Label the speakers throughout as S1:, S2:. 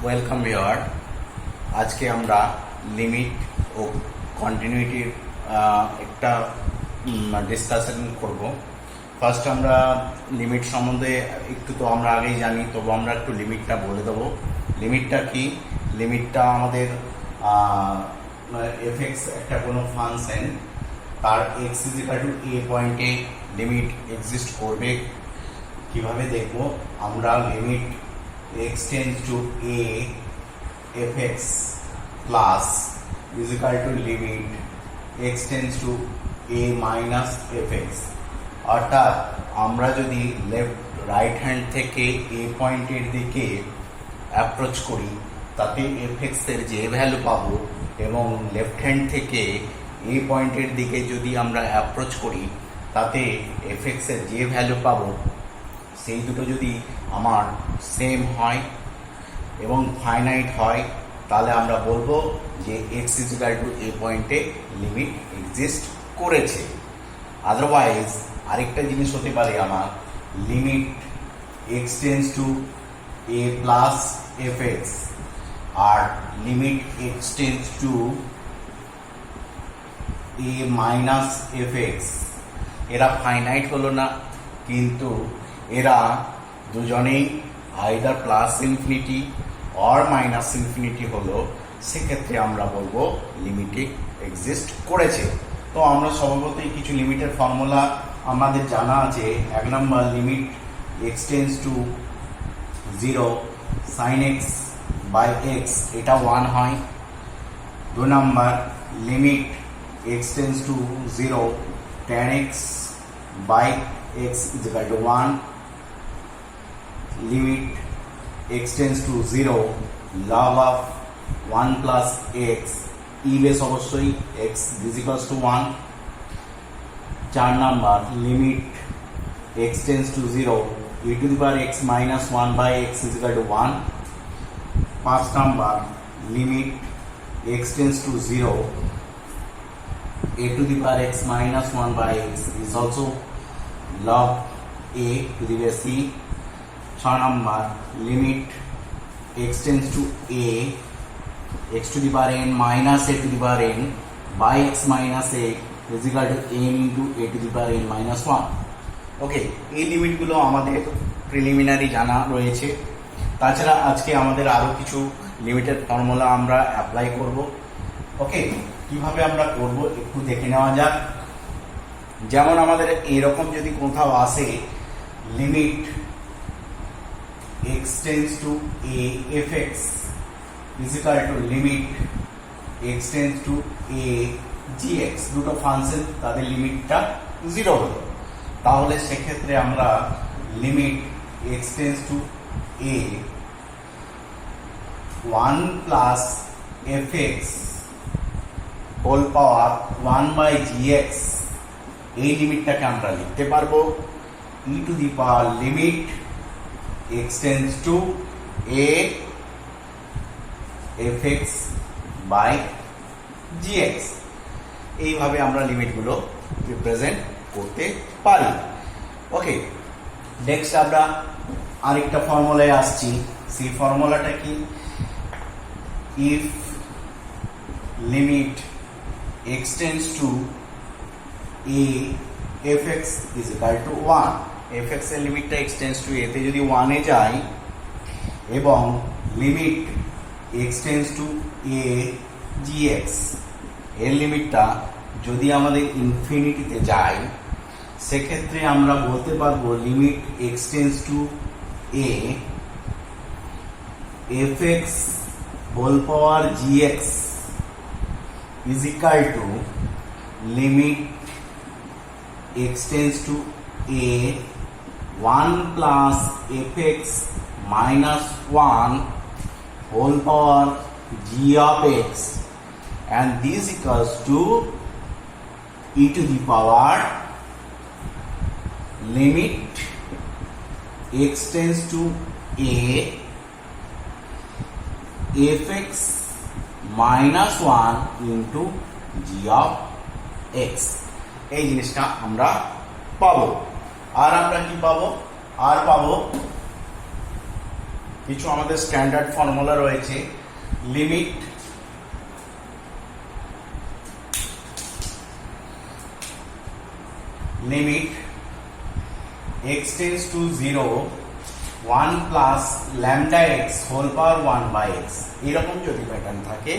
S1: Welcome viewer. আজকে আমরা limit ও কন্টিনিউটির একটা ডিসকাশন করব। ফার্স্ট আমরা লিমিট সম্বন্ধে একটু তো আমরা আগেই জানি, তবু আমরা একটু লিমিটটা বলে দেবো। লিমিটটা কি? লিমিটটা আমাদের এফএক্স একটা কোনো ফাংশন, তার x is equal two a পয়েন্টে লিমিট এক্সিস্ট করবে। কিভাবে দেখব আমরা? লিমিট x tends to a fx plus is equal to limit x tends to a minus fx। অর্থাৎ আমরা যদি লেফট রাইট হ্যান্ড থেকে এ পয়েন্টের দিকে অ্যাপ্রোচ করি, তাতে fx এর যে ভ্যালু পাবো, এবং লেফট হ্যান্ড থেকে এ পয়েন্টের দিকে যদি আমরা অ্যাপ্রোচ করি, তাতে fx এর যে ভ্যালু পাবো, সেই দুটো যদি আমার সেম হয় এবং ফাইনাইট হয়, তাহলে আমরা বলবো যে x is equal two a পয়েন্টে লিমিট এক্সিস্ট করেছে। আদারওয়াইজ আরেকটা জিনিস হতে পারে আমার, limit x tends to a plus f x আর limit x tends to a minus f x. এরা ফাইনাইট হলো না, কিন্তু এরা দুজনেই either plus infinity or minus infinity হলো, সেক্ষেত্রে আমরা বলবো লিমিটে এক্সিস্ট করেছে। তো আমরা স্বভাবতই কিছু লিমিটের ফর্মুলা আমাদের জানা আছে। এক নম্বর, limit x tends to 0 sine x by x, এটা 1 হয়। 2 নম্বর, limit x tends to 0 tan x by x is equal to 1। Limit x tends to 0 log of 1 plus x, e base অবশ্যই x is equals to 1। 4 number, limit x tends to 0 e to the power x minus 1 by x is equal to 1। 5 number, limit x tends to 0 a to the power x minus 1 by x is also log a to the base c। 6 number, limit x tends to a x to the power n minus a to the power n by x minus a is equal to n into a to the power n minus 1। ওকে, এই লিমিটগুলো আমাদের preliminary জানা রয়েছে। তাছাড়া আজকে আমাদের আরও কিছু লিমিটের ফর্মুলা আমরা অ্যাপ্লাই করব। ওকে, কিভাবে আমরা করব একটু দেখে নেওয়া যাক। যেমন আমাদের এরকম যদি কোথাও আসে, limit x tends to a fx is equal to limit x tends to a gx, দুটো ফাংশন, তাদের লিমিটটা 0 হলো। তাহলে সেক্ষেত্রে আমরা লিমিট x tends to a 1 plus fx whole power 1 by gx, এই লিমিটটাকে আমরা লিখতে পারবো e to the power limit x tends to a fx by gx। এইভাবে আমরা লিমিটগুলো রিপ্রেজেন্ট করতে পারি। ওকে, নেক্সট আমরা আরেকটা ফর্মুলায় আসছি। সেই ফর্মুলাটা কি? If limit x tends to a fx is equal to 1, fx এর লিমিটটা x tends to a তে যদি 1 এ যায়, এবং limit x tends to a gx এর লিমিটটা যদি আমাদের ইনফিনিটিতে যায়, সেক্ষেত্রে আমরা বলতে পারবো লিমিট x tends to a fx whole power gx is equal to limit x tends to a 1 plus fx minus 1 whole power g of x, and this equals to e to the power limit x tends to a fx minus 1 into g of x। এই জিনিসটা আমরা পাবো। আর আমরা কি পাবো? আর পাবো কিছু আমাদের স্ট্যান্ডার্ড ফর্মুলা রয়েছে। Limit x tends to 0 1 plus lambda x whole power 1 by x, এরকম যদি প্যাটার্ন থাকে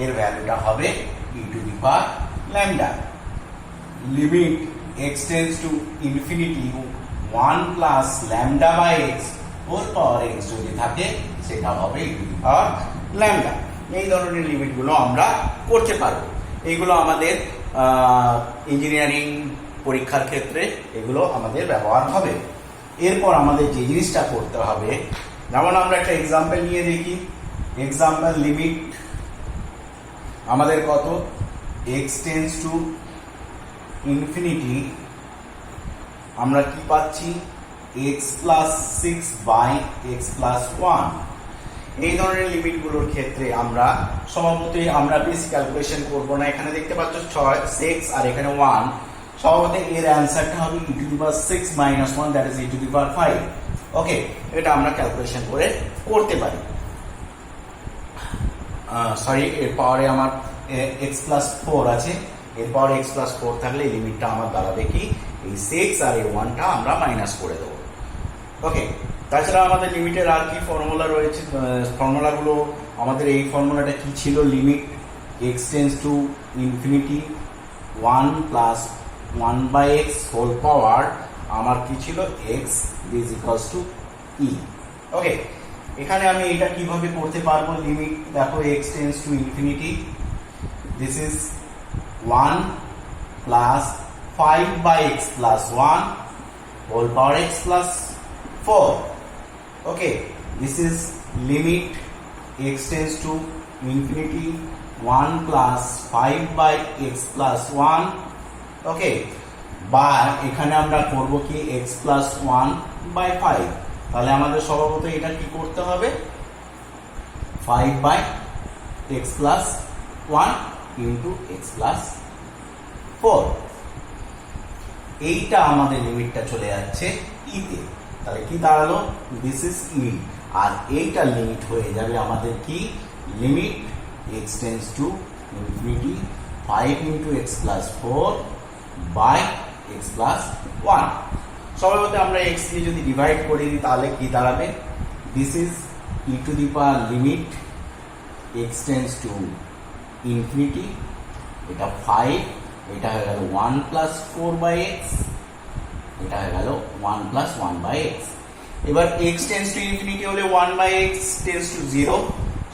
S1: এর ভ্যালুটা হবে e to the power lambda. Limit x tends to infinity 1 plus lambda by x whole power x যদি থাকে সেটা হবে e to the power lambda. এই ধরনের লিমিটগুলো আমরা করতে পারবো। এইগুলো আমাদের ইঞ্জিনিয়ারিং পরীক্ষার ক্ষেত্রে এগুলো আমাদের ব্যবহার হবে। এরপর আমাদের যে জিনিসটা করতে হবে, যেমন আমরা একটা এক্সাম্পল নিয়ে দেখি। এক্সাম্পল লিমিট আমাদের কত, x টেন্ডস টু ইনফিনিটি, আমরা কি পাচ্ছি x plus 6 by x plus 1। এই ধরনের লিমিটগুলোর ক্ষেত্রে আমরা স্বভাবতই আমরা বেশি ক্যালকুলেশন করব না। এখানে দেখতে পাচ্ছ 6 আর এখানে 1, স্বভাবতই এর অ্যান্সারটা হবে e to the power 6 minus 1, that is e to the power 5। Okay, এটা আমরা ক্যালকুলেশন করে করতে পারি। সরি, এর পাওয়ারে আমার x প্লাস 4 আছে, এর পাওয়ার x প্লাস 4 থাকলে এই লিমিটটা আমার দাঁড়াবে কি, এই 6 আর এই 1টা আমরা মাইনাস করে দেবো। ওকে, তাছাড়া আমাদের লিমিটের আর কি ফর্মুলা রয়েছে, ফর্মুলাগুলো আমাদের এই ফর্মুলাটা কি ছিল, limit x tends to infinity 1 plus 1 by x whole power আমার কি ছিল, x is equals to e। Okay, এখানে আমি এটা কিভাবে করতে পারবো, লিমিট দেখো x tends to infinity, this is 1 plus 5 by x plus 1 whole power x plus 4। Okay, this is limit x tends to infinity 1 plus 5 by x plus 1। Okay, বা এখানে আমরা করব কি x প্লাস 1 বাই 5, তাহলে আমাদের স্বভাবত এটা কি করতে হবে, 5 by x plus 1 into x plus 4। এইটা আমাদের লিমিটটা চলে যাচ্ছে ই তে, তাহলে কি দাঁড়ালো, দিস ইজ ই। আর এইটার লিমিট হয়ে যাবে আমাদের কি, limit x tends to infinity 5 into x plus 4 by x plus 1। স্বভাবত আমরা x দিয়ে যদি ডিভাইড করে দিই তাহলে কি দাঁড়াবে, this is e to the power limit x tends to infinity, এটা 5, এটা হয়ে গেল 1 প্লাস 4 বাই এক্স, এটা হয়ে গেল 1 প্লাস 1 বাই এক্স। এবার x টেন্ডস টু ইনফিনিটি হলে 1 by x tends to 0,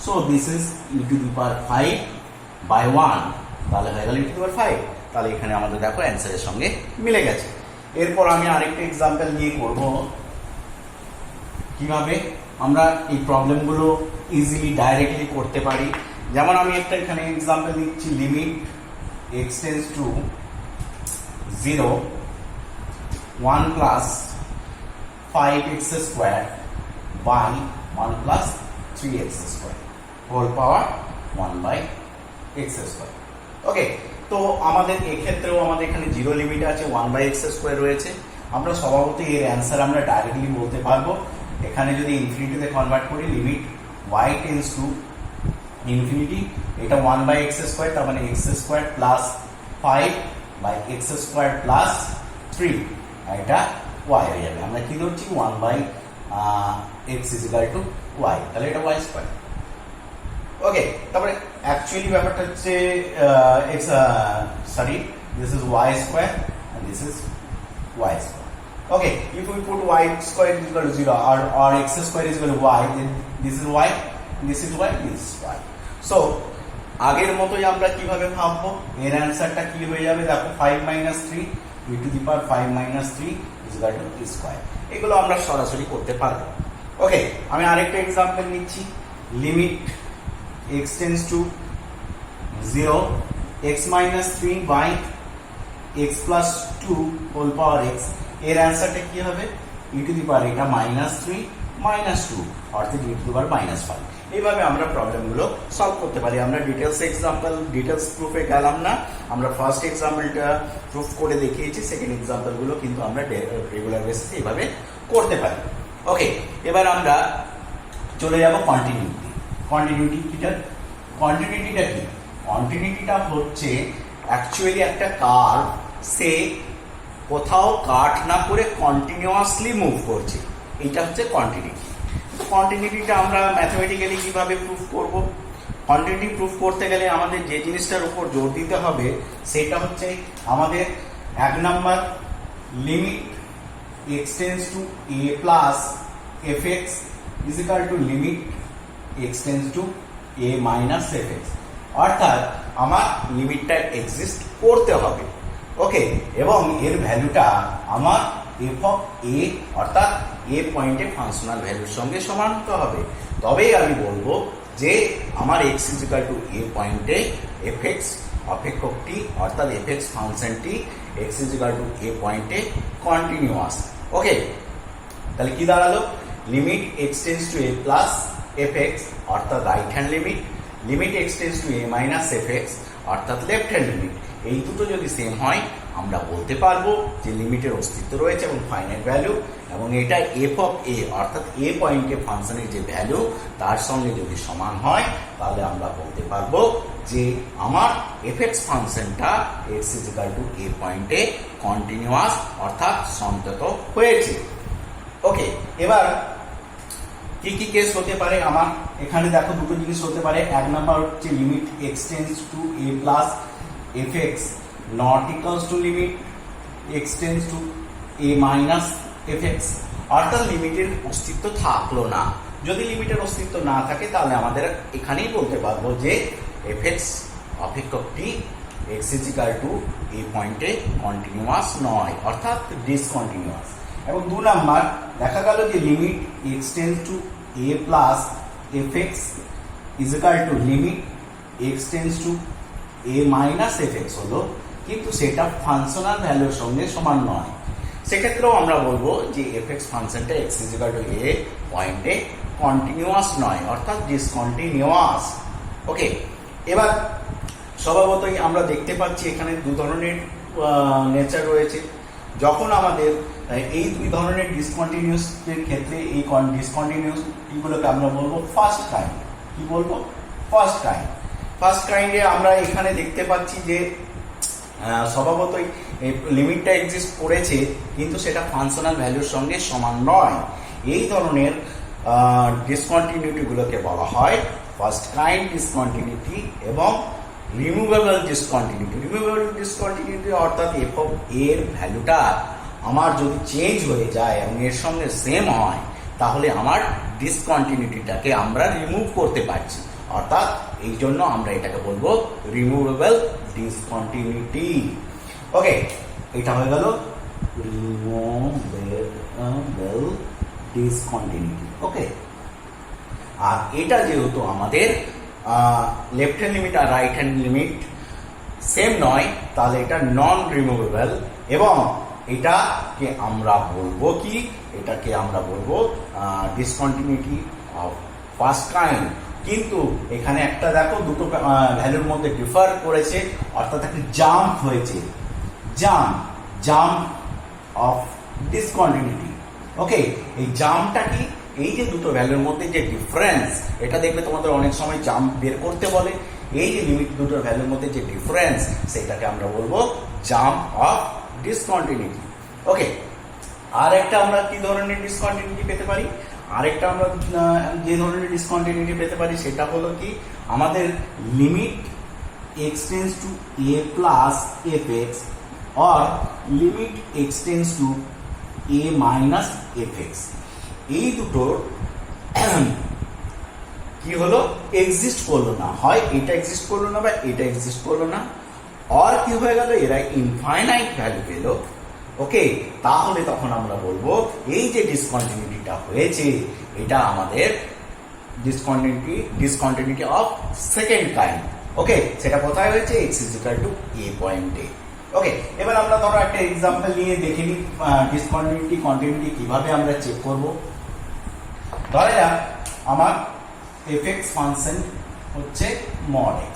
S1: so this is e to the power 5 by 1, তাহলে হয়ে গেল ই টু দি পাওয়ার 5। তাহলে এখানে আমাদের দেখো অ্যান্সারের সঙ্গে মিলে গেছে। এরপর আমি আরেকটা এক্সাম্পল নিয়ে করব কিভাবে আমরা এই প্রবলেমগুলো ইজিলি ডাইরেক্টলি করতে পারি। যেমন আমি একটা এখানে এক্সাম্পল নিচ্ছি, limit x tends to 0 1 plus 5x square by 1 plus 3x square whole power 1 by x square. Okay, তো আমাদের এক্ষেত্রেও আমাদের এখানে 0 লিমিট আছে, 1 বাই এক্স স্কোয়ার রয়েছে। আমরা স্বভাবতই এর অ্যান্সার আমরা ডাইরেক্টলি বলতে পারবো। এখানে যদি ইনফিনিটিতে কনভার্ট করি, limit y tends to infinity, এটা 1 বাই এক্স স্কোয়ার, তার মানে x square plus 5 by x square plus 3, এটা y হয়ে যাবে। আমরা কি ধরছি, 1 by x is equal to y, তাহলে এটা y স্কোয়ার। ওকে, তারপরে অ্যাকচুয়ালি ব্যাপারটা হচ্ছে this is y square and this is y square. Okay, if we put y square is equal to 0 or x square is equal to y, then this is y, this is y, this is y. So আগের মতোই আমরা কিভাবে ভাববো, এর অ্যান্সারটা কি হয়ে যাবে, দেখো 5 minus 3 e two the power 5 minus 3 is equal to e square। এগুলো আমরা সরাসরি করতে পারবো। ওকে, আমি আরেকটা এক্সাম্পল নিচ্ছি, limit x tends to 0 x minus 3 by x plus 2 whole power x, এর অ্যান্সারটা কি হবে, ই টু দি পাওয়ার এটা মাইনাস 3 মাইনাস 2 অর্থাৎ ই টু দি পাওয়ার মাইনাস 5। এইভাবে আমরা প্রবলেমগুলো সলভ করতে পারি। আমরা ডিটেলস প্রুফে গেলাম না, আমরা ফার্স্ট এক্সাম্পলটা প্রুফ করে দেখিয়েছি, সেকেন্ড এক্সাম্পলগুলো কিন্তু আমরা রেগুলার বেসিসে এইভাবে করতে পারি। ওকে, এবার আমরা চলে যাব কন্টিনিউটি। কন্টিনিউটিটা কি? কন্টিনিউটিটা হচ্ছে অ্যাকচুয়ালি একটা কার্ভ সে কোথাও কাট না করে কন্টিনিউয়াসলি মুভ করছে, এইটা হচ্ছে কন্টিনিউটি। তো কন্টিনিউটিটা আমরা ম্যাথমেটিক্যালি কিভাবে প্রুফ করব? কন্টিনিউটি প্রুফ করতে গেলে আমাদের যে জিনিসটার উপর জোর দিতে হবে সেটা হচ্ছে আমাদের 1 number limit x tends two a plus fx is equal to limit x tends two a minus fx, অর্থাৎ আমার লিমিটটা এক্সিস্ট করতে হবে। ওকে, এবং এর ভ্যালুটা আমার f অফ a অর্থাৎ a পয়েন্টে ফাংশনাল ভ্যালুর সঙ্গে সমান হতে হবে, তবেই আমি বলবো যে আমার x is equal two a পয়েন্টে fx অপেক্ষকটি অর্থাৎ fx ফাংশনটি x is equal two a পয়েন্টে কন্টিনিউয়াস। ওকে, তাহলে কি দাঁড়ালো? Limit x tends two a plus fx অর্থাৎ right hand limit, limit x tends two a minus fx অর্থাৎ লেফট হ্যান্ড লিমিট। এই দুটো যদি সেম হয় আমরা বলতে পারবো যে লিমিটের অস্তিত্ব রয়েছে এবং ফাইনাইট ভ্যালু, এবং এটা f অফ a অর্থাৎ a পয়েন্টে ফাংশনের যে ভ্যালু তার সঙ্গে যদি সমান হয় তাহলে আমরা বলতে পারবো যে আমার fx ফাংশনটা x is equal two a পয়েন্টে কন্টিনিউয়াস অর্থাৎ সন্তত হয়েছে। ওকে, এবার কি কি কেস হতে পারে আমার এখানে দেখো, দুটো জিনিস হতে পারে। 1 নাম্বার হচ্ছে limit x tends two a plus fx not equals to limit x tends two a minus fx, অর্থাৎ লিমিটের অস্তিত্ব থাকলো না। যদি লিমিটের অস্তিত্ব না থাকে তাহলে আমাদের এখানেই বলতে পারবো যে fx অপেক্ষকটি x is equal two a পয়েন্টে কন্টিনিউয়াস নয় অর্থাৎ ডিসকন্টিনিউয়াস। এবং 2 নাম্বার দেখা গেল যে limit x tends two a plus fx is equal to limit x tends two a minus fx হলো, কিন্তু সেটা ফাংশনাল ভ্যালুর সঙ্গে সমান নয়। সেক্ষেত্রেও আমরা বলবো যে fx ফাংশনটা x is equal two a পয়েন্টে কন্টিনিউয়াস নয় অর্থাৎ ডিসকন্টিনিউয়াস। ওকে, এবার স্বভাবতই আমরা দেখতে পাচ্ছি এখানে 2 ধরনের নেচার রয়েছে। যখন আমাদের এই 2 ধরনের ডিসকন্টিনিউয়াসের ক্ষেত্রে এই ডিসকন্টিনিউয়াসগুলোকে আমরা বলবো ফার্স্ট কাইন্ড। কি বলবো? First kind. ফার্স্ট কাইন্ডে আমরা এখানে দেখতে পাচ্ছি যে স্বভাবতই লিমিটটা এক্সিস্ট করেছে কিন্তু সেটা ফাংশনাল ভ্যালুর সঙ্গে সমান নয়। এই ধরনের ডিসকন্টিনিউটিগুলোকে বলা হয় ফার্স্ট কাইন্ড ডিসকন্টিনিউটি এবং রিমুভেবল ডিসকন্টিনিউটি। রিমুভেবল ডিসকন্টিনিউটি অর্থাৎ f অফ a এর ভ্যালুটা আমার যদি চেঞ্জ হয়ে যায় এবং এর সঙ্গে সেম হয় তাহলে আমার ডিসকন্টিনিউটিটাকে আমরা রিমুভ করতে পারছি, অর্থাৎ এই জন্য আমরা এটাকে বলবো রিমুভেবল ডিসকন্টিনিউটি। ওকে, এটা হয়ে গেল রিমুভেবল ডিসকন্টিনিউটি। ওকে, আর এটা যেহেতু আমাদের লেফট হ্যান্ড লিমিট আর রাইট হ্যান্ড লিমিট সেম নয় তাহলে এটা নন রিমুভেবল, এবং এটাকে আমরা বলবো কি? এটাকে আমরা বলবো ডিসকন্টিনিউটি অফ ফার্স্ট কাইন্ড। কিন্তু এখানে একটা দেখো দুটো ভ্যালুর মধ্যে ডিফার করেছে, অর্থাৎ একটা জাম্প হয়েছে, জাম্প অফ ডিসকন্টিনিউটি। ওকে, এই জাম্পটা কি? এই যে দুটো ভ্যালুর মধ্যে যে ডিফারেন্স, এটা দেখবে তোমাদের অনেক সময় জাম্প বের করতে বলে। এই যে লিমিট দুটোর ভ্যালুর মধ্যে যে ডিফারেন্স সেটাকে আমরা বলবো জাম্প অফ ডিসকন্টিনিউটি। ওকে, আর একটা আমরা কি ধরনের ডিসকন্টিনিউটি পেতে পারি? আরেকটা আমরা যে ধরনের ডিসকন্টিনিউটি পেতে পারি সেটা হলো কি আমাদের limit x tends two a plus fx or limit x tends two a minus fx। এই দুটোর কি হলো? এক্সিস্ট করলো না, হয় এটা এক্সিস্ট করলো না বা এটা এক্সিস্ট করলো না, আর কি হয়ে গেল? এরা ইনফাইনাইট ভ্যালু পেল। ওকে, তাহলে তখন আমরা বলবো এই যে ডিসকন্টিনিউটিটা হয়েছে এটা আমাদের ডিসকন্টিনিউটি অফ সেকেন্ড কাইন্ড। ওকে, সেটা কোথায় হয়েছে? x is equal two a পয়েন্টে। ওকে, এবার আমরা ধরো একটা এক্সাম্পল নিয়ে দেখে নিই কন্টিনিউটি কিভাবে আমরা চেক করব। ধরে যাক আমার fx ফাংশন হচ্ছে mod x।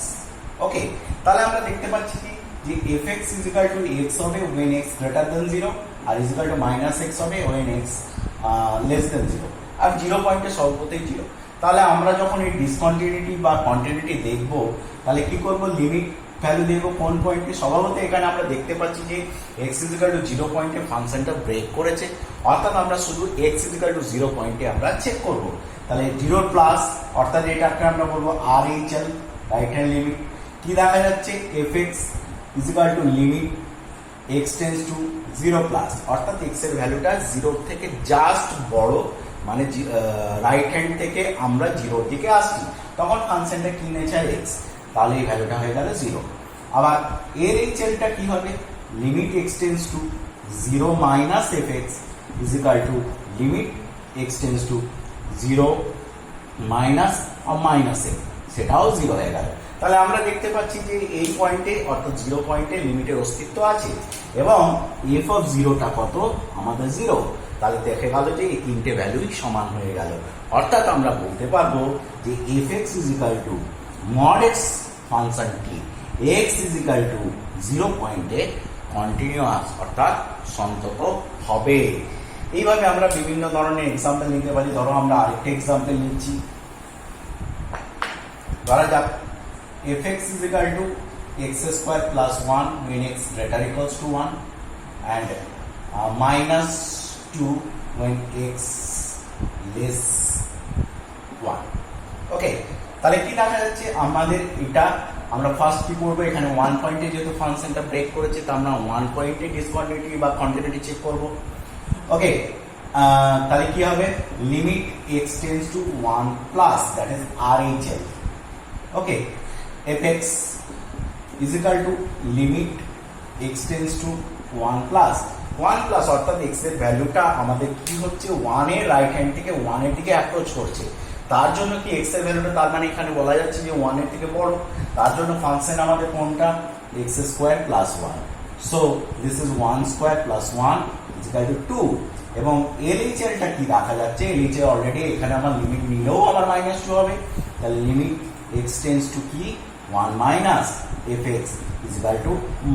S1: ওকে, তাহলে আমরা দেখতে পাচ্ছি কি যে fx is equal to x হবে when x greater than 0 R is equal to minus x হবে when x less than 0, আর 0 পয়েন্টে সর্বপ্রথমে 0। তাহলে আমরা যখন এই ডিসকন্টিনিউটি বা কন্টিনিউটি দেখব তাহলে কি করব, লিমিট ভ্যালু দেখব কোন পয়েন্টে। স্বভাবত এখানে আমরা দেখতে পাচ্ছি যে x = 0 পয়েন্টে ফাংশনটা ব্রেক করেছে, অর্থাৎ আমরা শুধু x = 0 পয়েন্টে আমরা চেক করব। তাহলে 0 প্লাস, অর্থাৎ এটাকে আমরা বলবো RHL, রাইট হ্যান্ড লিমিট। কি দেখা যাচ্ছে, fx = limit x tends to 0 plus, অর্থাৎ x এর ভ্যালুটা 0 থেকে জাস্ট বড়, মানে রাইট হ্যান্ড থেকে আমরা 0 দিকে আসছি, তখন ফাংশনটা কি নেচার x, তাহলে এই ভ্যালুটা হয়ে গেল 0। আবার এর HL-টা কি হবে, limit x tends to 0 minus fx = limit x tends to 0 minus minus f, সেটাও 0 হয়ে গেল। তাহলে আমরা দেখতে পাচ্ছি যে এই পয়েন্টে, অর্থাৎ 0 পয়েন্টে লিমিটের অস্তিত্ব আছে এবং f(0)টা কত, আমাদের 0। তাহলে দেখে গেল যে এই তিনটে ভ্যালুই সমান হয়ে গেল, অর্থাৎ আমরা বলতে পারবো যে fx = mod x ফাংশনটি x = 0 পয়েন্টে কন্টিনিউয়াস, অর্থাৎ সন্তত হবে। এইভাবে আমরা বিভিন্ন ধরনের এক্সাম্পল নিতে পারি। ধরো আমরা আরেকটা এক্সাম্পল নিচ্ছি, ধরা যাক fx = x² + 1 when x ≥ 1 and -2 when x less 1। ওকে, তাহলে কি দেখা যাচ্ছে, আমাদের এটা আমরা ফার্স্ট কি করবো, এখানে 1 পয়েন্টে যেহেতু ফাংশনটা ব্রেক করেছে, তা আমরা 1 পয়েন্টে ডিসকন্টিনিউটি বা কন্টিনিউটি চেক করব। ওকে, তাহলে কি হবে, limit x tends to 1 plus, that is RHL। Okay, fx = limit x tends to 1 plus, 1 plus, অর্থাৎ x এর ভ্যালুটা আমাদের কি হচ্ছে, 1 এর রাইট হ্যান্ড থেকে 1 এর দিকে অ্যাপ্রোচ করছে, তার জন্য কি x এর ভ্যালুটা, তার মানে এখানে বলা যাচ্ছে যে 1 এর থেকে বড়, তার জন্য ফাংশন আমাদের কোনটা, x² + 1। So this is 1² + 1 = 2। এবং LHL-টা কি দেখা যাচ্ছে, LHL অলরেডি এখানে আমার লিমিট নিলেও আমার -2 হবে, তাহলে লিমিট x টেন্ডস টু কি 1 মাইনাস fx =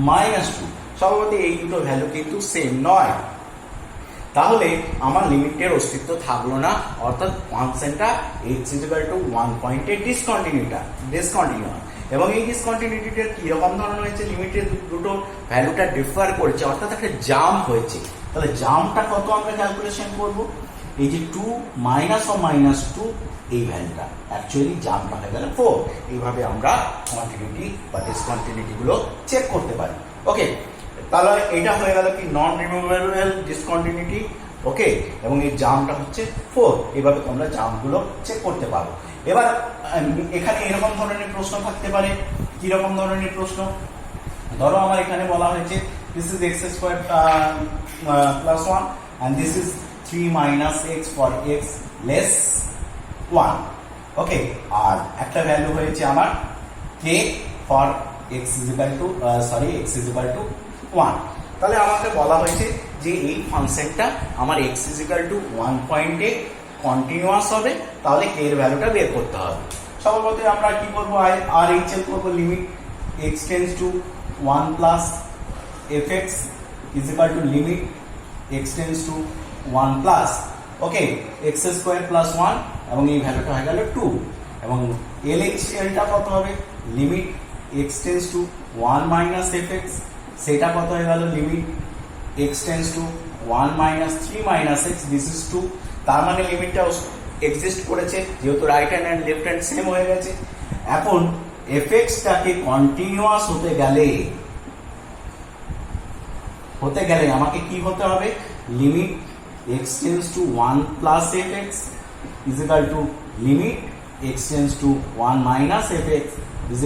S1: -2। স্বভাবত এই দুটো ভ্যালু কিন্তু সেম নয়, তাহলে আমার লিমিটের অস্তিত্ব থাকলো না, অর্থাৎ ফাংশনটা x = 1 পয়েন্টে ডিসকন্টিনিউয়াস। এবং এই ডিসকন্টিনিউটিটা কিরকম ধরনের হয়েছে, লিমিটের দুটো ভ্যালুটা ডিফার করেছে, অর্থাৎ একটা জাম্প হয়েছে। তাহলে জাম্পটা কত আমরা ক্যালকুলেশন করব, এই যে 2 -2 এই ভ্যালুটা, অ্যাকচুয়ালি জাম্পটা হয়ে গেল 4। এইভাবে আমরা কন্টিনিউটি বা ডিসকন্টিনিউটি গুলো চেক করতে পারি। ওকে, তাহলে এটা হয়ে গেল কি নন রিমুভেবল ডিসকন্টিনিউটি। ওকে, এবং এই জাম্পটা হচ্ছে 4। এইভাবে তোমরা জাম্পগুলো চেক করতে পারো। এবার এখানে এরকম ধরনের প্রশ্ন থাকতে পারে। কিরকম ধরনের প্রশ্ন, ধরো আমার এখানে বলা হয়েছে this is x² + 1 and this is 3 - x for x less 1। ওকে, আর একটা ভ্যালু হয়েছে আমার k for x = 1। তাহলে আমাকে বলা হয়েছে যে এই ফাংশনটা আমার x = 1 পয়েন্টে কন্টিনিউয়াস হবে, তাহলে k এর ভ্যালুটা বের করতে হবে। স্বভাবতই আমরা কি করব, RHL করব, limit x tends to 1 plus fx = limit x tends to 1 plus, okay, x² + 1, এবং এই ভ্যালুটা হয়ে গেল 2। এবং LHL-টা কত হবে, limit x tends to 1 minus fx, সেটা কত হয়ে গেল, limit x tends to 1 - 3 - x, this is 2। তার মানে লিমিটটা এক্সিস্ট করেছে, যেহেতু right hand and left hand same হয়ে গেছে। এখন fx-টাকে কন্টিনিউয়াস হতে গেলে আমাকে কি হতে হবে, limit x tends to 1 plus fx = limit x tends to 1 minus fx =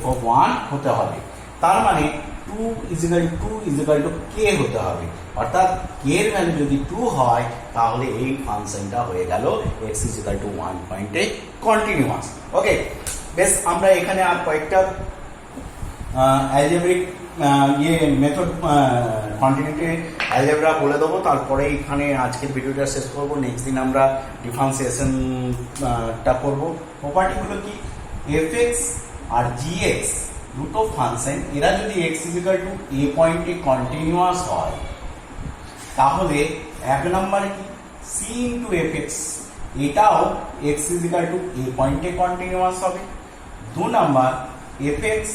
S1: f(1) হতে হবে। তার মানে 2 = k হতে হবে, অর্থাৎ k এর ভ্যালু যদি 2 হয় তাহলে এই ফাংশনটা হয়ে গেল x = 1 পয়েন্টে কন্টিনিউয়াস। ওকে, বেশ, আমরা এখানে আর কয়েকটা অ্যালজেব্রিক মেথড কন্টিনিউটি অ্যালজেব্রা বলে দেবো, তারপরে এখানে আজকের ভিডিওটা শেষ করব। নেক্সট দিন আমরা ডিফারেন্সিয়েশনটা করব। প্রপার্টিগুলো কি, fx আর gx দুটো ফাংশন, এরা যদি x = a পয়েন্টে কন্টিনিউয়াস হয়, তাহলে এক নম্বরে কি c × fx এটাও এক্স ইজিক্যাল টু এ পয়েন্টে কন্টিনিউয়াস হবে। 2 number f x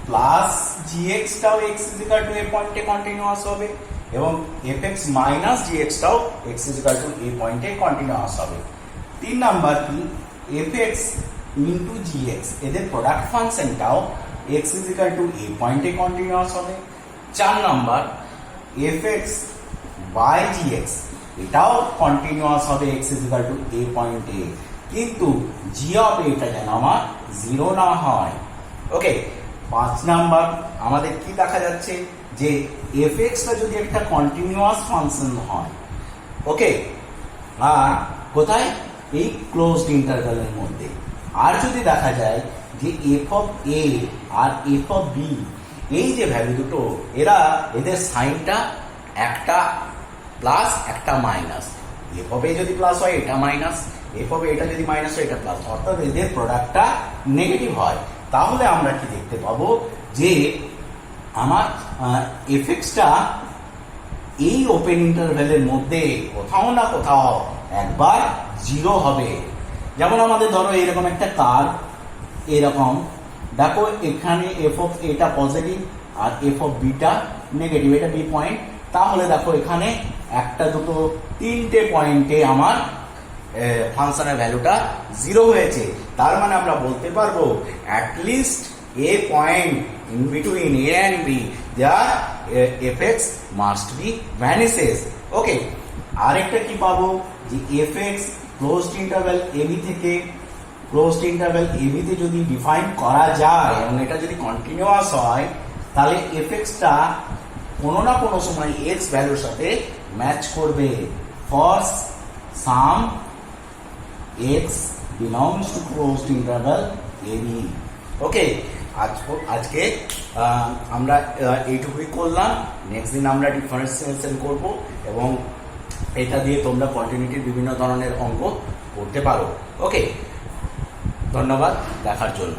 S1: plus g এক্সটাও এক্স ইজিক্যাল টু এ পয়েন্টে কন্টিনিউয়াস হবে এবং এফ এক্স মাইনাস জি এক্সটাও এক্স ইজিক্যাল টু এ পয়েন্টে কন্টিনিউয়াস হবে। 3 নাম্বার কি f x into g x, এদের প্রোডাক্ট ফাংশনটাও এক্স ইজিক্যাল টু এ পয়েন্টে কন্টিনিউয়াস হবে। 4 number f x by g x, এটাও কন্টিনিউয়াস হবে এক্স ইজিক্যাল টু এ পয়েন্টে, কিন্তু জি অফ এটা যেন আমার 0 না হয়। ওকে, 5 নাম্বার আমাদের কি দেখা যাচ্ছে যে এফ এক্সটা যদি একটা কন্টিনিউয়াস ফাংশন হয়, ওকে, আর কোথায়, এই ক্লোজড ইন্টারভ্যালের মধ্যে। আর যদি দেখা যায় যে এফ অফ এ আর এফ অফ বি, এই যে ভ্যালু দুটো, এদের সাইনটা একটা প্লাস একটা মাইনাস। এফ অফ এ যদি প্লাস হয় এটা মাইনাস, এফ অফ এটা যদি মাইনাস হয় এটা প্লাস, অর্থাৎ এদের প্রোডাক্টটা নেগেটিভ হয়। তাহলে আমরা কি দেখতে পাবো যে আমার এফ এক্সটা এই ওপেন ইন্টারভ্যালের মধ্যে কোথাও না কোথাও একবার 0 হবে। যেমন আমাদের ধরো এরকম একটা কার্ভ, এরকম দেখো এখানে এফ অফ এটা পজিটিভ আর এফ অফ বিটা নেগেটিভ, এটা বি পয়েন্ট। তাহলে দেখো এখানে একটা দুটো তিনটে পয়েন্টে আমার ফাংশনের ভ্যালুটা 0 হয়েছে। তার মানে আমরা বলতে পারবো at least A point in between A and B, their fx must be vanishes. ওকে, আরেকটা কি পাবো যে fx ক্লোজড ইন্টারভ্যাল ab থেকে ক্লোজড ইন্টারভ্যাল ab তে যদি ডিফাইন করা যায় এবং এটা যদি কন্টিনিউয়াস হয়, তাহলে fx টা কোনো না কোনো সময় x ভ্যালুর সাথে ম্যাচ করবে for some x belongs to closed interval ab. ওকে, আজকে আমরা এইটুকুই করলাম। নেক্সট দিন আমরা ডিফারেন্সিয়েশন করব এবং এটা দিয়ে তোমরা কন্টিনিউটির বিভিন্ন ধরনের অঙ্ক করতে পারো। ওকে, ধন্যবাদ দেখার জন্য।